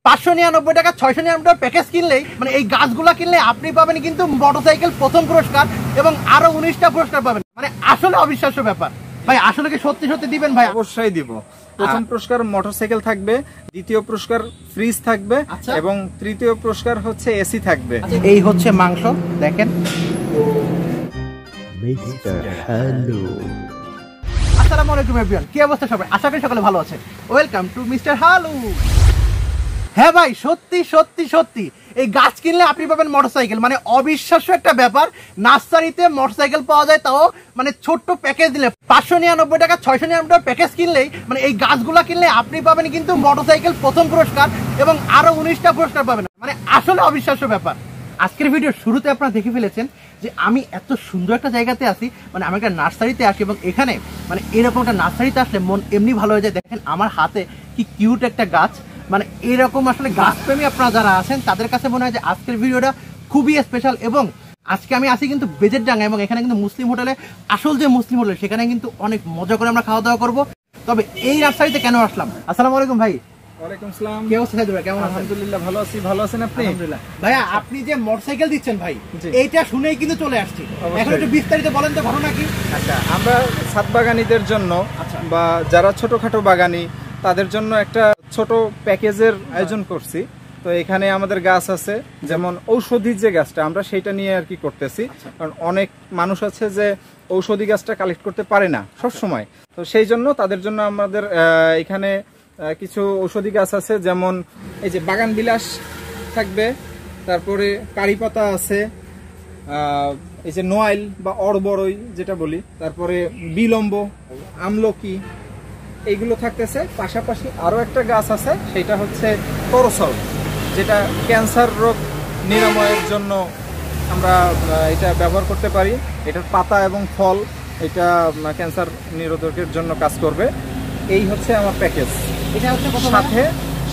599 টাকা 699 টাকা প্যাকেজ কিনলেই মানে এই গাছগুলা কিনলে আপনি পাবেন কিন্তু মোটরসাইকেল প্রথম পুরস্কার এবং আরো 19টা পুরস্কার পাবেন। মানে আসলে অবিশ্বাস্য ব্যাপার ভাই। আসলে কি সত্যি সত্যি দিবেন ভাই? অবশ্যই দিব। প্রথম পুরস্কার মোটরসাইকেল থাকবে, দ্বিতীয় পুরস্কার ফ্রিজ থাকবে এবং তৃতীয় পুরস্কার হচ্ছে এসি থাকবে। এই হচ্ছে মাংস দেখেন। আসসালামু আলাইকুম এভরিওয়ান, কি অবস্থা সবাই? আশা করি সকলে ভালো আছেন। Welcome to mister Halu. হ্যাঁ ভাই, সত্যি সত্যি সত্যি এই গাছ কিনলে আপনি পাবেন মোটরসাইকেল। মানে অবিশ্বাস্য একটা ব্যাপার। নার্সারিতে মোটরসাইকেল পাওয়া যায়, তাও মানে ছোট্ট প্যাকেজ দিলে 599 টাকা 699 টাকা প্যাকেজ কিনলেই মানে এই গাছগুলা কিনলে আপনি পাবেন কিন্তু মোটরসাইকেল প্রথম পুরস্কার এবং আরো 19টা পুরস্কার পাবেন। মানে আসলে অবিশ্বাস্য ব্যাপার। আজকের ভিডিওর শুরুতে আপনারা দেখে ফেলেছেন যে আমি এত সুন্দর একটা জায়গাতে আছি। মানে আমি একটা নার্সারিতে আসি এবং এখানে মানে এরকম একটা নার্সারিতে আসলে মন এমনি ভালো হয়ে যায়। দেখেন আমার হাতে কি কিউট একটা গাছ। মানে এরকম আসলে গাছপ্রেমী আপনারা যারা আছেন তাদের কাছে মনে হয় যে আজকের ভিডিওটা খুবই স্পেশাল। এবং আজকে আমি আসি কিন্তু বেজেরডাঙ্গা এবং এখানে কিন্তু মুসলিম হোটেলে, আসল যে মুসলিম হোটেল সেখানে কিন্তু অনেক মজা করে আমরা খাওয়া দাওয়া করবো। তবে এই নার্সারিতে কেন আসলাম? আসসালামু আলাইকুম ভাই। ওয়ালাইকুম আসসালাম। কি অবস্থা ভাই? কেমন আছেন? আলহামদুলিল্লাহ ভালো আছি। ভালো আছেন আপনি? আলহামদুলিল্লাহ। ভাইয়া আপনি যে মোটরসাইকেল দিচ্ছেন ভাই, এইটা শুনেই কিন্তু চলে আসছি। এখন একটু বিস্তারিত বলেন তো ঘটনা কি? আচ্ছা, আমরা ছাদ বাগানীদের জন্য বা যারা ছোটখাটো বাগানী তাদের জন্য একটা ছোট প্যাকেজের আয়োজন করছি। তো এখানে আমাদের গাছ আছে, যেমন ঔষধি যে গাছটা আমরা সেটা নিয়ে আর কি করতেছি। কারণ অনেক মানুষ আছে যে ঔষধি গাছটা কালেক্ট করতে পারে না সব সময়। তো সেই জন্য তাদের জন্য আমাদের এখানে কিছু ঔষধি গাছ আছে, যেমন এই যে বাগান বিলাস থাকবে, তারপরে কারি পাতা আছে, এই যে নোয়াইল বা অরবরই যেটা বলি, তারপরে বিলম্ব, আমলকি, এইগুলো থাকতেছে। পাশাপাশি আরো একটা গাছ আছে, সেটা হচ্ছে করসল, যেটা ক্যান্সার রোগ নিরাময়ের জন্য আমরা এটা ব্যবহার করতে পারি। এটার পাতা এবং ফল এটা ক্যান্সার নিরোধকের জন্য কাজ করবে। এই হচ্ছে আমার প্যাকেজ। এটা হচ্ছে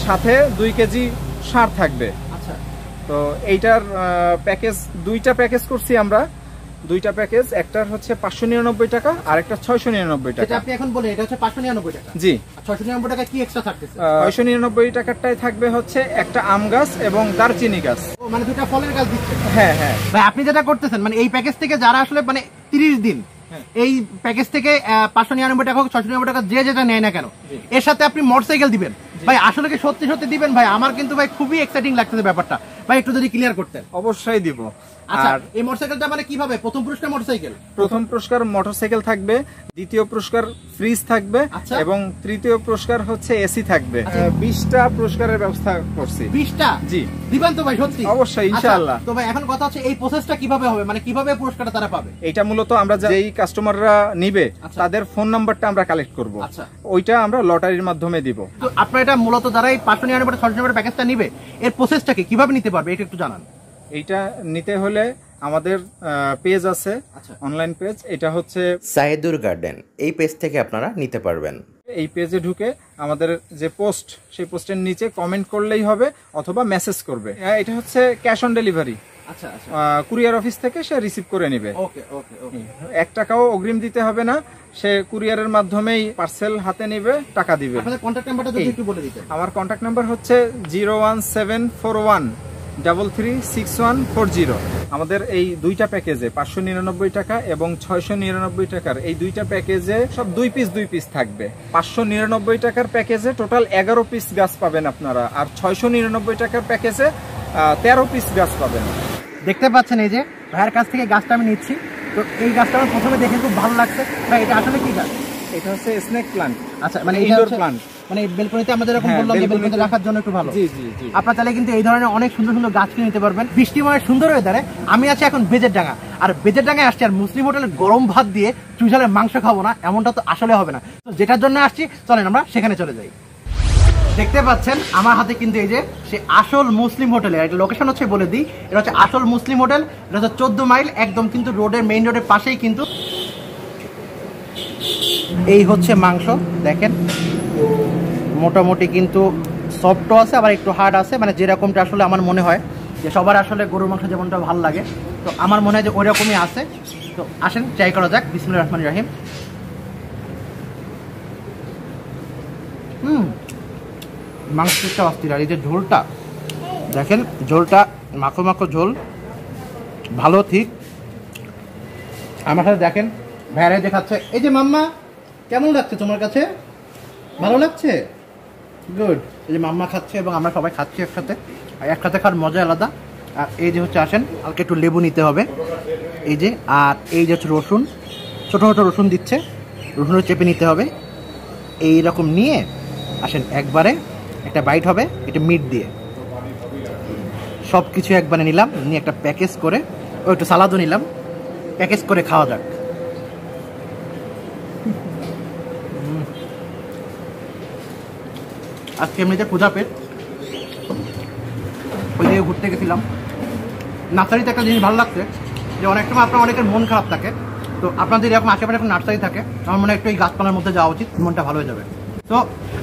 সাথে 2 কেজি সার থাকবে। আচ্ছা, তো এইটার প্যাকেজ, দুইটা প্যাকেজ করছি আমরা। দুইটা প্যাকেজ, একটার হচ্ছে 599 টাকা আর একটা 699 টাকা। আপনি এখন বলেন এটা হচ্ছে 599 টাকা। জি। 699 টাকা কি এক্সট্রা থাকতেছে? 699 টাকাটাই থাকবে হচ্ছে একটা আম গাছ এবং দারচিনি গাছ। ও মানে দুটো ফলের গাছ দিচ্ছেন? হ্যাঁ হ্যাঁ ভাই, আপনি যেটা করতেছেন মানে এই প্যাকেজ থেকে যারা আসলে মানে 30 দিন এই প্যাকেজ থেকে 599 টাকা হোক 699 টাকা যে যেটা নেয় না কেন, এর সাথে আপনি মোটরসাইকেল দিবেন। ভাই আসলে কি সত্যি সত্যি দিবেন ভাই? আমার কিন্তু ভাই খুবই এক্সাইটিং লাগতেছে ব্যাপারটা। ভাই একটু যদি ক্লিয়ার করতেন। অবশ্যই দিব। আচ্ছা, এই মোটরসাইকেলটা মানে কিভাবে? প্রথম পুরস্কার মোটরসাইকেল? প্রথম পুরস্কার মোটরসাইকেল থাকবে, দ্বিতীয় পুরস্কার ফ্রিজ থাকবে এবং তৃতীয় পুরস্কার হচ্ছে এসি থাকবে। 20টা পুরস্কারের ব্যবস্থা করছি। 20টা? জি। দিবেন তো ভাই সত্যি? অবশ্যই, ইনশাআল্লাহ। তো ভাই এখন কথা হচ্ছে এই প্রসেসটা কিভাবে হবে, মানে কিভাবে পুরস্কারটা তারা পাবে? এটা মূলত আমরা যেই কাস্টমাররা নিবে তাদের ফোন নাম্বারটা আমরা কালেক্ট করব। ওইটা আমরা লটারির মাধ্যমে দিব। তো আপনারা এটা মূলত যারা এই 599 699 প্যাকেজটা নিবে এর প্রসেসটাকে কিভাবে নিতে পারবে এটা একটু জানান। এইটা নিতে হলে আমাদের পেজ আছে, অনলাইন পেজ, এটা হচ্ছে সাইদুর গার্ডেন। এই পেজ থেকে আপনারা নিতে পারবেন। এই পেজে ঢুকে আমাদের যে পোস্ট, সেই পোস্টের নিচে কমেন্ট করলেই হবে অথবা মেসেজ করবে। এটা হচ্ছে ক্যাশ অন ডেলিভারি। আচ্ছা আচ্ছা, কুরিয়ার অফিস থেকে সে রিসিভ করে নেবে। ওকে ওকে ওকে। 1 টাকাও অগ্রিম দিতে হবে না, সে কুরিয়ারের মাধ্যমেই পার্সেল হাতে নেবে, টাকা দিবে। আপনাদের কন্টাক্ট নাম্বারটা যদি একটু বলে দিতেন। আমার কন্টাক্ট নাম্বার হচ্ছে 01741336140। আমাদের এই দুইটা প্যাকেজে 599 টাকা এবং 699 টাকার এই দুইটা প্যাকেজে সব 2 পিস থাকবে। 599 টাকার প্যাকেজে টোটাল 11 পিস গাছ পাবেন আপনারা, আর 699 টাকার প্যাকেজে 13 পিস গাছ পাবেন। দেখতে পাচ্ছেন এই যে ভাইয়ের কাছ থেকে গাছটা আমি নিচ্ছি। তো এই গাছটা আমার প্রথমে দেখে খুব ভালো লাগছে। ভাই এটা আসলে কি গাছ? এটা হচ্ছে স্নেক প্লান্ট। আচ্ছা, মানে ইনডোর প্লান্ট, মানে বেলকনিতে আমাদের এরকম বললাম যে বেলকনিতে রাখার জন্য একটু ভালো। জি জি জি। আপনারা চাইলে কিন্তু এই ধরনের অনেক সুন্দর সুন্দর গাছ কিনে নিতে পারবেন। বৃষ্টিময় সুন্দর ওয়েদারে আমি আছি এখন বেজেরডাঙ্গা। আর বেজেরডাঙ্গায় আসছি আর মুসলিম হোটেলে গরম ভাত দিয়ে চুইঝালের মাংস খাবো না, এমনটা তো আসলে হবে না। তো যেটার জন্য আসছি চলেন আমরা সেখানে চলে যাই। দেখতে পাচ্ছেন আমার হাতে কিন্তু এই যে সে আসল মুসলিম হোটেলের একটা লোকেশন হচ্ছে বলে দিই। এটা হচ্ছে আসল মুসলিম হোটেল। এটা হচ্ছে 14 মাইল, একদম কিন্তু রোডের মেইন রোডের পাশেই কিন্তু। এই হচ্ছে মাংস দেখেন, মোটামুটি কিন্তু সফটও আছে আবার একটু হার্ড আছে, মানে যেরকমটা আসলে আমার মনে হয় যে সবার আসলে গরুর মাংস যেমনটা ভালো লাগে, তো আমার মনে হয় যে ওই রকমই আছে। তো আসেন ট্রাই করা যাক। বিসমিল্লাহির রহমানির রহিম। মাংসটা অস্থির। আর এই যে ঝোলটা দেখেন, ঝোলটা মাখো মাখো ঝোল, ভালো ঠিক। আমার সাথে দেখেন ভ্যারে দেখাচ্ছে। এই যে মাম্মা, কেমন লাগছে তোমার কাছে? ভালো লাগছে? গুড। এই যে মাম্মা খাচ্ছে এবং আমরা সবাই খাচ্ছি একসাথে, আর একসাথে খাওয়ার মজা আলাদা। আর এই যে হচ্ছে আসেন, হালকা একটু লেবু নিতে হবে এই যে, আর এই যে হচ্ছে রসুন, ছোটো ছোটো রসুন দিচ্ছে, রসুনও চেপে নিতে হবে। এই রকম নিয়ে আসেন একবারে একটা বাইট হবে এটা মিট দিয়ে, সব কিছু একবারে নিলাম, নিয়ে একটা প্যাকেজ করে, ও একটু সালাদও নিলাম, প্যাকেজ করে খাওয়া যাক। আজকে এমনিতে পূজা পেট, ওই দিকে ঘুরতে গেছিলাম। নার্সারিতে একটা জিনিস ভালো লাগছে যে অনেক সময় আপনার অনেকের মন খারাপ থাকে, তো আপনাদের এরকম আশেপাশে একটা নার্সারি থাকে, আমার মনে হয় একটু এই গাছপালার মধ্যে যাওয়া উচিত, মনটা ভালো হয়ে যাবে। তো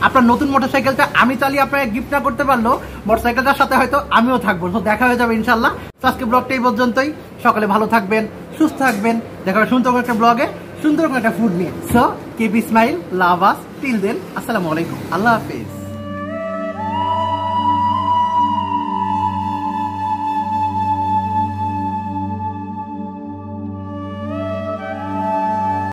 আপনার নতুন মোটরসাইকেলটা আমি চালিয়ে আপনাকে গিফট না করতে পারলেও মোটরসাইকেলটার সাথে হয়তো আমিও থাকবো, তো দেখা হয়ে যাবে ইনশাল্লাহ। তো আজকে ব্লগটা এই পর্যন্তই। সকালে ভালো থাকবেন, সুস্থ থাকবেন, দেখা হবে সুন্দর একটা ব্লগে, সুন্দর একটা ফুড নিয়ে। সো কিপ স্মাইল, লাভ আস, টিল দেন, আসসালামু আলাইকুম, আল্লাহ হাফেজ।